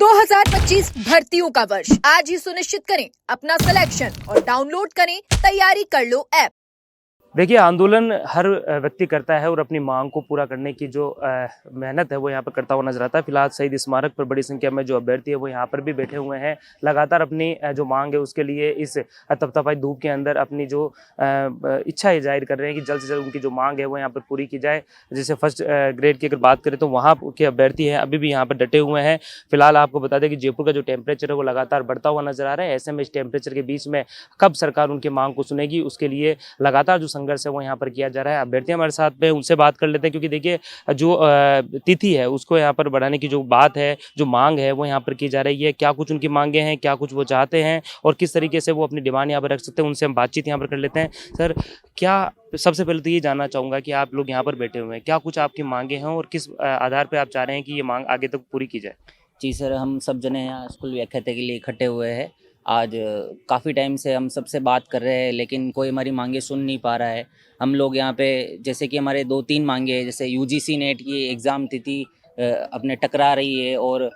2025 भर्तियों का वर्ष आज ही सुनिश्चित करें अपना सिलेक्शन और डाउनलोड करें तैयारी कर लो ऐप। देखिए, आंदोलन हर व्यक्ति करता है और अपनी मांग को पूरा करने की जो मेहनत है वो यहाँ पर करता हुआ नजर आता है। फिलहाल शहीद स्मारक पर बड़ी संख्या में जो अभ्यर्थी है वो यहाँ पर भी बैठे हुए हैं। लगातार अपनी जो मांग है उसके लिए इस तपतपाई धूप के अंदर अपनी जो इच्छा जाहिर कर रहे हैं कि जल्द से जल्द उनकी जो मांग है वो यहाँ पर पूरी की जाए। जैसे फर्स्ट ग्रेड की अगर बात करें तो वहाँ के अभ्यर्थी हैं अभी भी यहाँ पर डटे हुए हैं। फिलहाल आपको बता दें कि जयपुर का जो टेम्परेचर है वो लगातार बढ़ता हुआ नजर आ रहा है। ऐसे में इस टेम्परेचर के बीच में कब सरकार उनकी मांग को सुनेगी, उसके लिए लगातार जो संघर्ष है वो यहाँ पर किया जा रहा है। अभ्यर्थी हमारे साथ में, उनसे बात कर लेते हैं, क्योंकि देखिए जो तिथि है उसको यहाँ पर बढ़ाने की जो बात है, जो मांग है वो यहाँ पर की जा रही है। क्या कुछ उनकी मांगे हैं, क्या कुछ वो चाहते हैं और किस तरीके से वो अपनी डिमांड यहाँ पर रख सकते हैं, उनसे हम बातचीत यहाँ पर कर लेते हैं। सर, क्या सबसे पहले तो ये जानना चाहूँगा कि आप लोग यहाँ पर बैठे हुए हैं, क्या कुछ आपकी मांगे हैं और किस आधार पर आप चाह रहे हैं कि ये मांग आगे तक पूरी की जाए? जी सर, हम सब जने यहाँ स्कूल व्याख्याता के लिए इकट्ठे हुए हैं। आज काफ़ी टाइम से हम सबसे बात कर रहे हैं लेकिन कोई हमारी मांगे सुन नहीं पा रहा है। हम लोग यहाँ पे जैसे कि हमारे 2-3 मांगे हैं, जैसे यूजीसी नेट की एग्ज़ाम तिथि अपने टकरा रही है और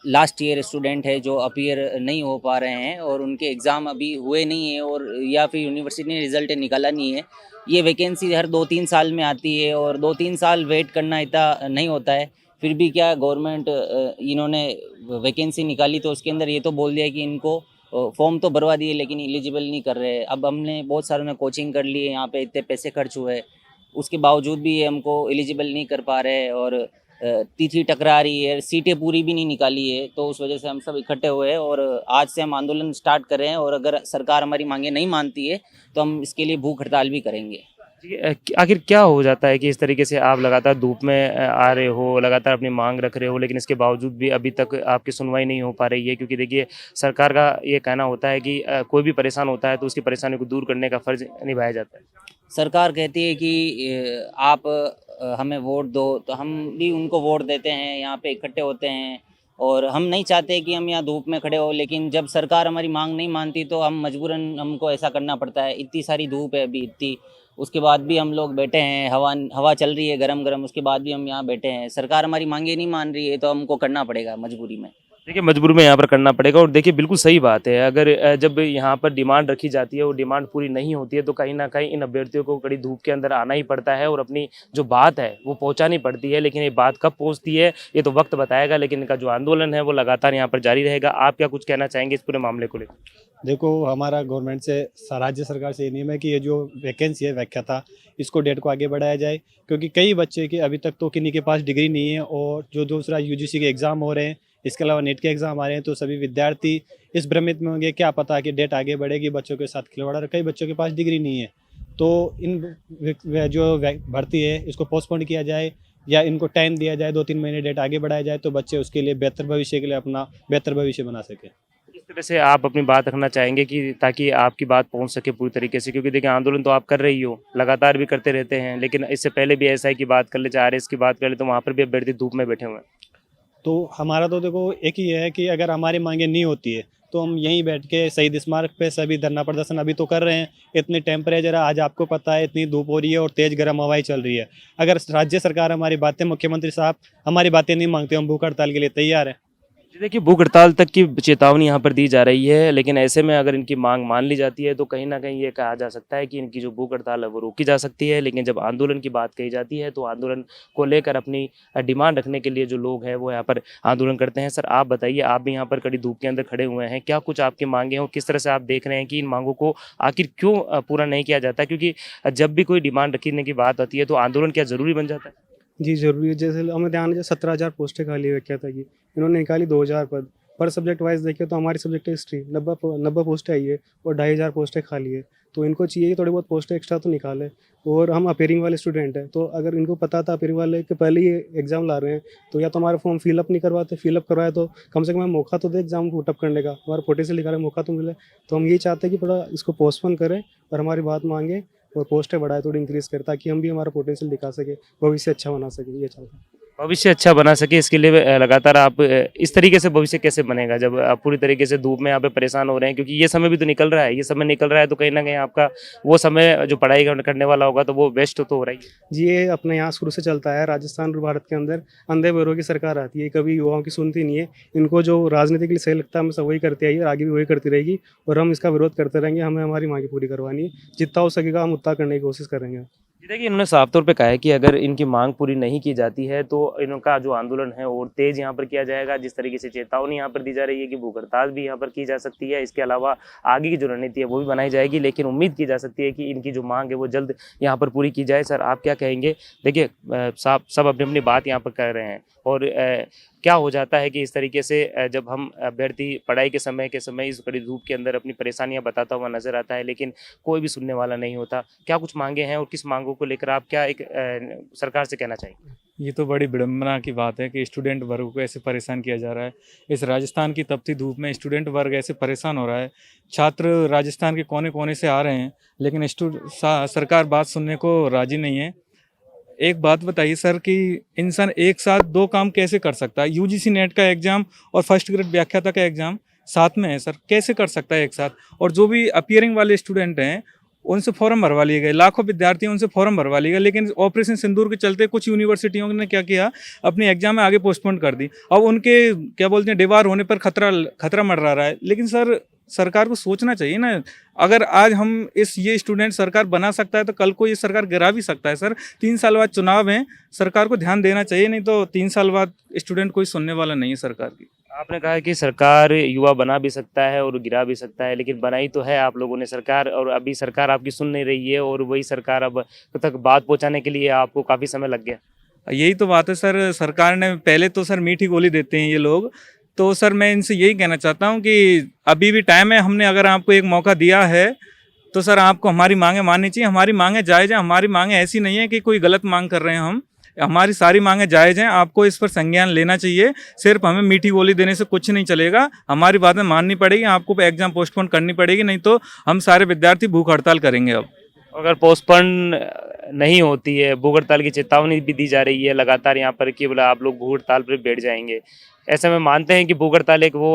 लास्ट ईयर स्टूडेंट है जो अपीयर नहीं हो पा रहे हैं और उनके एग्ज़ाम अभी हुए नहीं है और या फिर यूनिवर्सिटी ने रिज़ल्ट निकाला नहीं है। ये वैकेंसी हर 2-3 साल में आती है और 2-3 साल वेट करना इतना नहीं होता है। फिर भी क्या गवर्नमेंट इन्होंने वैकेंसी निकाली तो उसके अंदर ये तो बोल दिया कि इनको फॉर्म तो भरवा दिए लेकिन एलिजिबल नहीं कर रहे। अब हमने बहुत सारों ने कोचिंग कर ली है, यहाँ पे इतने पैसे खर्च हुए, उसके बावजूद भी ये हमको एलिजिबल नहीं कर पा रहे और तिथि टकरा रही है, सीटें पूरी भी नहीं निकाली है। तो उस वजह से हम सब इकट्ठे हुए हैं और आज से हम आंदोलन स्टार्ट कर रहे हैं और अगर सरकार हमारी मांगे नहीं मानती है तो हम इसके लिए भूख हड़ताल भी करेंगे। आखिर क्या हो जाता है कि इस तरीके से आप लगातार धूप में आ रहे हो, लगातार अपनी मांग रख रहे हो, लेकिन इसके बावजूद भी अभी तक आपकी सुनवाई नहीं हो पा रही है? क्योंकि देखिए, सरकार का ये कहना होता है कि कोई भी परेशान होता है तो उसकी परेशानी को दूर करने का फर्ज निभाया जाता है। सरकार कहती है कि आप हमें वोट दो, तो हम भी उनको वोट देते हैं, यहाँ पे इकट्ठे होते हैं और हम नहीं चाहते कि हम यहाँ धूप में खड़े हो, लेकिन जब सरकार हमारी मांग नहीं मानती तो हम मजबूरन हमको ऐसा करना पड़ता है। इतनी सारी धूप है अभी, इतनी, उसके बाद भी हम लोग बैठे हैं, हवा चल रही है गरम गरम, उसके बाद भी हम यहाँ बैठे हैं। सरकार हमारी मांगे नहीं मान रही है तो हमको करना पड़ेगा मजबूरी में। देखिए, मजबूर में यहाँ पर करना पड़ेगा और देखिए बिल्कुल सही बात है। अगर जब यहाँ पर डिमांड रखी जाती है और डिमांड पूरी नहीं होती है तो कहीं ना कहीं इन अभ्यर्थियों को कड़ी धूप के अंदर आना ही पड़ता है और अपनी जो बात है वो पहुँचानी पड़ती है। लेकिन ये बात कब पहुँचती है ये तो वक्त बताएगा, लेकिन इनका जो आंदोलन है वो लगातार यहाँ पर जारी रहेगा। आप क्या कुछ कहना चाहेंगे इस पूरे मामले को लेकर? देखो, हमारा गवर्नमेंट से, राज्य सरकार से ये नियम है कि ये जो वैकेंसी है व्याख्याता, इसको डेट को आगे बढ़ाया जाए, क्योंकि कई बच्चे के अभी तक तो किन्हीं के पास डिग्री नहीं है और जो दूसरा यूजीसी के एग्ज़ाम हो रहे हैं, इसके अलावा नेट के एग्ज़ाम आ रहे हैं, तो सभी विद्यार्थी इस भ्रमित में होंगे, क्या पता कि डेट आगे बढ़ेगी, बच्चों के साथ खिलवाड़, और कई बच्चों के पास डिग्री नहीं है। तो इन जो भर्ती है इसको पोस्टपोन किया जाए या इनको टाइम दिया जाए, 2-3 महीने डेट आगे बढ़ाया जाए, तो बच्चे उसके लिए बेहतर भविष्य के लिए अपना बेहतर भविष्य बना सकें। किस तरह से आप अपनी बात रखना चाहेंगे कि ताकि आपकी बात पहुंच सके पूरी तरीके से? क्योंकि देखिए, आंदोलन तो आप कर रही हो, लगातार भी करते रहते हैं, लेकिन इससे पहले भी ऐसा है कि बात कर ले, आरएस की बात कर ले, तो वहाँ पर भी अभ्यर्थी धूप में बैठे हुए हैं। तो हमारा तो देखो एक ही है कि अगर हमारी मांगे नहीं होती है तो हम यहीं बैठ के शहीद स्मारक पे सभी धरना प्रदर्शन अभी तो कर रहे हैं। इतनी टेम्परेचर आज आपको पता है, इतनी धूप हो रही है और तेज़ गर्म हवाएं चल रही है। अगर राज्य सरकार हमारी बातें, मुख्यमंत्री साहब हमारी बातें नहीं मांगते, हम भूख हड़ताल के लिए तैयार हैं। देखिए, भूख हड़ताल तक की चेतावनी यहाँ पर दी जा रही है, लेकिन ऐसे में अगर इनकी मांग मान ली जाती है तो कहीं ना कहीं ये कहा जा सकता है कि इनकी जो भूख हड़ताल है वो रोकी जा सकती है। लेकिन जब आंदोलन की बात कही जाती है तो आंदोलन को लेकर अपनी डिमांड रखने के लिए जो लोग हैं वो यहाँ पर आंदोलन करते हैं। सर, आप बताइए, आप भी यहाँ पर कड़ी धूप के अंदर खड़े हुए हैं, क्या कुछ आपकी मांगे हैं और किस तरह से आप देख रहे हैं कि इन मांगों को आखिर क्यों पूरा नहीं किया जाता? क्योंकि जब भी कोई डिमांड रखने की बात आती है तो आंदोलन क्या ज़रूरी बन जाता है? जी, ज़रूरी है। जैसे हमें ध्यान है, 17,000 पोस्टें खाली व्याख्याता की, इन्होंने निकाली 2,000 पद। पर सब्जेक्ट वाइज देखें तो हमारी सब्जेक्ट हिस्ट्री 90 पोस्टें आई है और 2,500 पोस्टें खाली है। तो इनको चाहिए कि थोड़ी बहुत पोस्टें एक्स्ट्रा तो निकालें। और हम अपेयरिंग वाले स्टूडेंट हैं, तो अगर इनको पता था अपेयरिंग वाले के पहले ही एग्ज़ाम ला रहे हैं तो या तो हमारा फॉर्म फिलअप नहीं करवाते, फिलअप करवाए तो कम से कम हमें मौका तो दे एग्ज़ाम को टप करने का, हमारा पोटेंशियल दिखा रहे मौका तो मिले। तो हम ये चाहते हैं कि थोड़ा इसको पोस्टपोन करें और हमारी बात मांगें और पोस्टें बढ़ाए, थोड़ी इंक्रीज़ करें, ताकि हम भी हमारा पोटेंशियल दिखा सकें, भविष्य अच्छा बना सकें। ये चाहते हैं। भविष्य अच्छा बना सके इसके लिए लगातार आप इस तरीके से भविष्य कैसे बनेगा जब आप पूरी तरीके से धूप में यहाँ पे परेशान हो रहे हैं, क्योंकि ये समय भी तो निकल रहा है, ये समय निकल रहा है तो कहीं ना कहीं आपका वो समय जो पढ़ाई करने वाला होगा तो वो वेस्ट तो हो रहा ही है। जी, ये अपने यहाँ शुरू से चलता है। राजस्थान और भारत के अंदर अंधे बेरों की सरकार आती है, कभी युवाओं की सुनती नहीं है। इनको जो राजनीति के लिए सही लगता है हमें सब वही करती आई है और आगे भी वही करती रहेगी और हम इसका विरोध करते रहेंगे। हमें हमारी मांगे पूरी करवानी है, जितना हो सकेगा हम उतना करने की कोशिश करेंगे। जी देखिए, इन्होंने साफ तौर पे कहा है कि अगर इनकी मांग पूरी नहीं की जाती है तो इनका जो आंदोलन है और तेज यहाँ पर किया जाएगा। जिस तरीके से चेतावनी यहाँ पर दी जा रही है कि भूख हड़ताल भी यहाँ पर की जा सकती है, इसके अलावा आगे की जो रणनीति है वो भी बनाई जाएगी, लेकिन उम्मीद की जा सकती है कि इनकी जो मांग है वो जल्द यहाँ पर पूरी की जाए। सर, आप क्या कहेंगे? देखिए, साहब सब अपनी अपनी बात यहाँ पर कर रहे हैं और क्या हो जाता है कि इस तरीके से जब हम अभ्यर्थी पढ़ाई के समय इस कड़ी धूप के अंदर अपनी परेशानियां बताता हुआ नजर आता है, लेकिन कोई भी सुनने वाला नहीं होता। क्या कुछ मांगे हैं और किस मांगों को लेकर आप क्या एक सरकार से कहना चाहेंगे? ये तो बड़ी विडम्बना की बात है कि स्टूडेंट वर्ग को ऐसे परेशान किया जा रहा है। इस राजस्थान की तपती धूप में स्टूडेंट वर्ग ऐसे परेशान हो रहा है। छात्र राजस्थान के कोने कोने से आ रहे हैं, लेकिन सरकार बात सुनने को राजी नहीं है। एक बात बताइए सर कि इंसान एक साथ दो काम कैसे कर सकता है? यूजीसी नेट का एग्ज़ाम और फर्स्ट ग्रेड व्याख्याता का एग्ज़ाम साथ में है सर, कैसे कर सकता है एक साथ? और जो भी अपीयरिंग वाले स्टूडेंट हैं उनसे फॉर्म भरवा लिए गए, लाखों विद्यार्थी हैं उनसे फॉर्म भरवा लिए गए, लेकिन ऑपरेशन सिंदूर के चलते कुछ यूनिवर्सिटियों ने क्या किया, अपनी एग्जाम में आगे पोस्टपोन कर दी। अब उनके क्या बोलते हैं डिबार होने पर खतरा मंडरा रहा है। लेकिन सर सरकार को सोचना चाहिए ना, अगर आज हम ये स्टूडेंट सरकार बना सकता है तो कल को ये सरकार गिरा भी सकता है सर। 3 साल बाद चुनाव है, सरकार को ध्यान देना चाहिए, नहीं तो 3 साल बाद स्टूडेंट कोई सुनने वाला नहीं है सरकार की। आपने कहा कि सरकार युवा बना भी सकता है और गिरा भी सकता है, लेकिन बनाई तो है आप लोगों ने सरकार, और अभी सरकार आपकी सुन नहीं रही है और वही सरकार अब तक बात पहुंचाने के लिए आपको काफ़ी समय लग गया। यही तो बात है सर, सरकार ने पहले तो सर मीठी गोली देते हैं ये लोग। तो सर मैं इनसे यही कहना चाहता हूँ कि अभी भी टाइम है, हमने अगर आपको एक मौका दिया है तो सर आपको हमारी मांगें माननी चाहिए। हमारी मांगें जायज़ हैं, हमारी मांगें ऐसी नहीं है कि कोई गलत मांग कर रहे हैं हम। हमारी सारी मांगें जायज़ हैं, आपको इस पर संज्ञान लेना चाहिए। सिर्फ हमें मीठी गोली देने से कुछ नहीं चलेगा, हमारी बातें माननी पड़ेगी, आपको एग्जाम पोस्टपोन करनी पड़ेगी, नहीं तो हम सारे विद्यार्थी भूख हड़ताल करेंगे। अब अगर पोस्टपोन नहीं होती है, भूख हड़ताल की चेतावनी भी दी जा रही है लगातार यहाँ पर कि बोला आप लोग भूख हड़ताल पर बैठ जाएंगे, ऐसे में मानते हैं कि भूख हड़ताल एक वो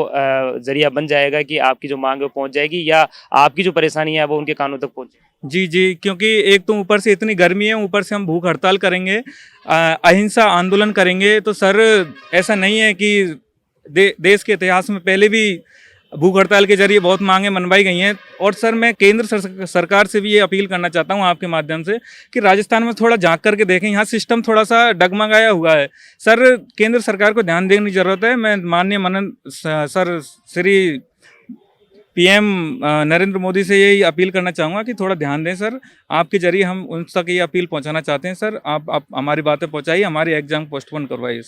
जरिया बन जाएगा कि आपकी जो मांग है वो पहुंच जाएगी या आपकी जो परेशानी है वो उनके कानों तक पहुंचे? जी जी, क्योंकि एक तो ऊपर से इतनी गर्मी है, ऊपर से हम भूख हड़ताल करेंगे, अहिंसा आंदोलन करेंगे, तो सर ऐसा नहीं है कि देश के इतिहास में पहले भी भूख हड़ताल के जरिए बहुत मांगें मनवाई गई हैं। और सर मैं केंद्र सरकार से भी ये अपील करना चाहता हूँ आपके माध्यम से कि राजस्थान में थोड़ा झांक करके देखें, यहाँ सिस्टम थोड़ा सा डगमगाया हुआ है। सर केंद्र सरकार को ध्यान देने की ज़रूरत है। मैं माननीय सर श्री पीएम नरेंद्र मोदी से यही अपील करना चाहूँगा कि थोड़ा ध्यान दें सर, आपके जरिए हम उन तक ये अपील पहुँचाना चाहते हैं। सर आप हमारी बातें पहुँचाइए, हमारी एग्ज़ाम पोस्टपोन करवाइए।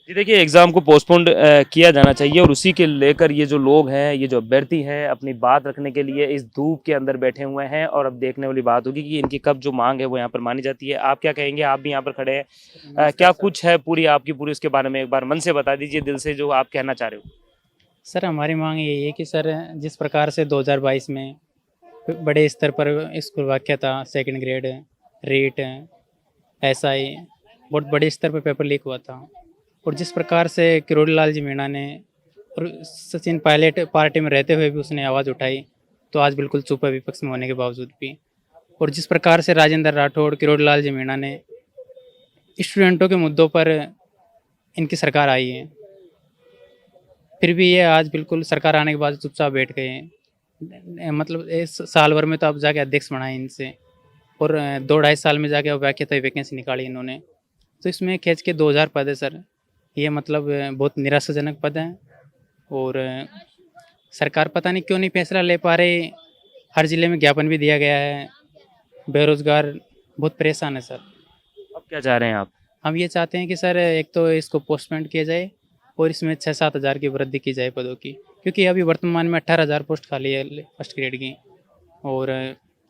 जी देखिए, एग्ज़ाम को पोस्टपोन किया जाना चाहिए और उसी के लेकर ये जो लोग हैं, ये जो अभ्यर्थी हैं, अपनी बात रखने के लिए इस धूप के अंदर बैठे हुए हैं और अब देखने वाली बात होगी कि इनकी कब जो मांग है वो यहाँ पर मानी जाती है। आप क्या कहेंगे? आप भी यहाँ पर खड़े हैं, क्या कुछ है पूरी आपकी पूरी उसके बारे में एक बार मन से बता दीजिए, दिल से जो आप कहना चाह रहे हो। सर हमारी मांग यही है कि सर जिस प्रकार से 2022 में बड़े स्तर पर स्कूल वाक्यता, सेकंड ग्रेड, रीट, एसआई बहुत बड़े स्तर पर पेपर लीक हुआ था, और जिस प्रकार से किरोड़ी लाल जी मीणा ने और सचिन पायलट पार्टी में रहते हुए भी उसने आवाज़ उठाई, तो आज बिल्कुल चुप है विपक्ष में होने के बावजूद भी। और जिस प्रकार से राजेंद्र राठौड़, किरोड़ी लाल जी मीणा ने स्टूडेंटों के मुद्दों पर इनकी सरकार आई है, फिर भी ये आज बिल्कुल सरकार आने के बाद चुपचाप बैठ गए हैं। मतलब इस साल भर में तो अब जाके अध्यक्ष बनाए इनसे, और 2-2.5 साल में जाके अब वैकेंसी निकाली इन्होंने। तो इसमें खींच के 2000 पद है सर, ये मतलब बहुत निराशाजनक पद हैं। और सरकार पता नहीं क्यों नहीं फैसला ले पा रही। हर ज़िले में ज्ञापन भी दिया गया है, बेरोजगार बहुत परेशान है सर। अब क्या चाह रहे हैं आप? हम ये चाहते हैं कि सर एक तो इसको पोस्टपोन किया जाए और इसमें 6-7 हज़ार की वृद्धि की जाए पदों की, क्योंकि अभी वर्तमान में 18,000 पोस्ट खाली है फर्स्ट ग्रेड की। और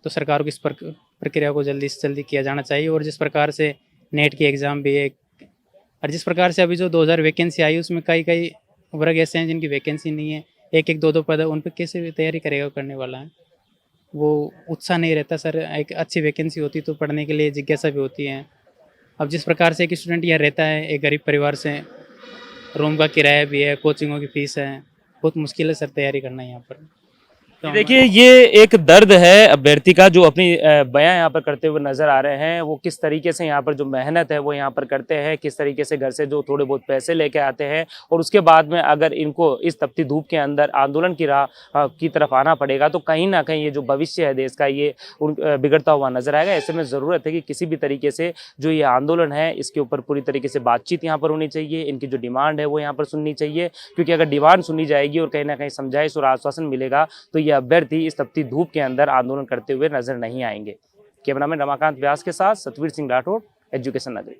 तो सरकार को इस प्रक्रिया को जल्दी से जल्दी किया जाना चाहिए। और जिस प्रकार से नेट की एग्ज़ाम भी है, और जिस प्रकार से अभी जो 2000 वैकेंसी आई उसमें कई वर्ग ऐसे हैं जिनकी वैकेंसी नहीं है, 1-1, 2-2 पद है, उन पर कैसे तैयारी करेगा करने वाला है? वो उत्साह नहीं रहता सर। एक अच्छी वैकेंसी होती तो पढ़ने के लिए जिज्ञासा भी होती है, अब जिस प्रकार से एक स्टूडेंट यहाँ रहता है, एक गरीब परिवार से, रूम का किराया भी है, कोचिंगों की फीस है, बहुत मुश्किल है सर तैयारी करना यहाँ पर। तो देखिए ये एक दर्द है अभ्यर्थी का जो अपनी बयां यहाँ पर करते हुए नजर आ रहे हैं। वो किस तरीके से यहाँ पर जो मेहनत है वो यहाँ पर करते हैं, किस तरीके से घर से जो थोड़े बहुत पैसे लेके आते हैं और उसके बाद में अगर इनको इस तपती धूप के अंदर आंदोलन की राह की तरफ आना पड़ेगा तो कहीं ना कहीं ये जो भविष्य है देश का ये बिगड़ता हुआ नजर आएगा। ऐसे में ज़रूरत है कि किसी भी तरीके से जो ये आंदोलन है इसके ऊपर पूरी तरीके से बातचीत यहाँ पर होनी चाहिए। इनकी जो डिमांड है वो यहाँ पर सुननी चाहिए, क्योंकि अगर डिमांड सुनी जाएगी और कहीं ना कहीं समझाइश और आश्वासन मिलेगा तो ये अभ्यर्थी इस तपती धूप के अंदर आंदोलन करते हुए नजर नहीं आएंगे। कैमरामैन रमाकांत व्यास के साथ सतवीर सिंह राठौड़, एजुकेशन नगरी।